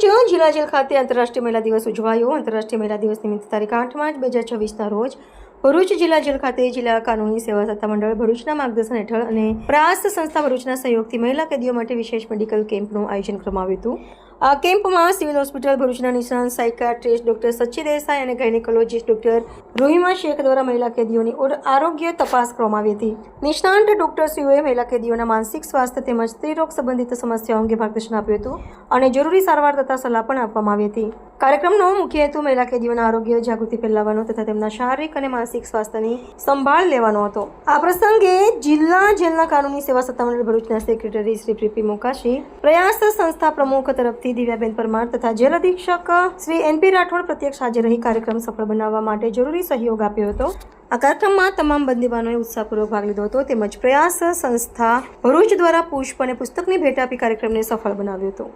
ભરૂચ જિલ્લા જેલ ખાતે આંતરરાષ્ટ્રીય મહિલા દિવસ ઉજવાયો। આંતરરાષ્ટ્રીય મહિલા દિવસ નિમિત્તે તારીખ 8 માર્ચ 2026ના રોજ ભરૂચ જિલ્લા જેલ ખાતે જિલ્લા કાનૂની સેવા સત્તામંડળ ભરૂચના માર્ગદર્શન હેઠળ અને પ્રયાસ સંસ્થા ભરૂચના સહયોગથી મહિલા કેદીઓ માટે વિશેષ મેડિકલ કેમ્પનું આયોજન કરવામાં આવ્યું હતું। આ કેમ્પમાં સિવિલ હોસ્પિટલ ભરૂચના નિષ્ણાંત સાયકાટ્રિસ્ટ ડોક્ટર સચ્ચી દેસાઈ અને ગાયનેકોલોજીસ્ટ ડોક્ટર રોહિમા શેખ દ્વારા મહિલા કેદીઓની આરોગ્ય તપાસ કરવામાં આવી હતી। નિષ્ણાંત ડોક્ટરશ્રીઓએ મહિલા કેદીઓના માનસિક સ્વાસ્થ્ય તેમજ સ્ત્રીરોગ સંબંધિત સમસ્યાઓ અંગે માર્ગદર્શન આપ્યું હતું અને જરૂરી સારવાર તથા સલાહ પણ આપવામાં આવી હતી। કાર્યક્રમનો મુખ્ય હેતુ મહિલા કેદીઓના આરોગ્ય જાગૃતિ ફેલાવવાનો તથા તેમના શારીરિક અને માનસિક સ્વાસ્થ્યની સંભાળ લેવાનો હતો। આ પ્રસંગે જિલ્લા જેલના કાનૂની સેવા સત્તામંડળ ભરૂચના સેક્રેટરી શ્રી પ્રીપી મોકાશી, પ્રયાસ સંસ્થા પ્રમુખ તરફથી દિવ્યાબેન પરમાર તથા જેલ અધિક્ષક શ્રી એનપી રાઠોડ પ્રત્યક્ષ હાજર રહી કાર્યક્રમ સફળ બનાવવા માટે જરૂરી સહયોગ આપ્યો હતો। આ કાર્યક્રમમાં તમામ બંદીવાનોએ ઉત્સાહપૂર્વક ભાગ લીધો હતો તેમજ પ્રયાસ સંસ્થા ભરૂચ દ્વારા પુષ્પ અને પુસ્તકની ભેટ આપી કાર્યક્રમને સફળ બનાવ્યો હતો।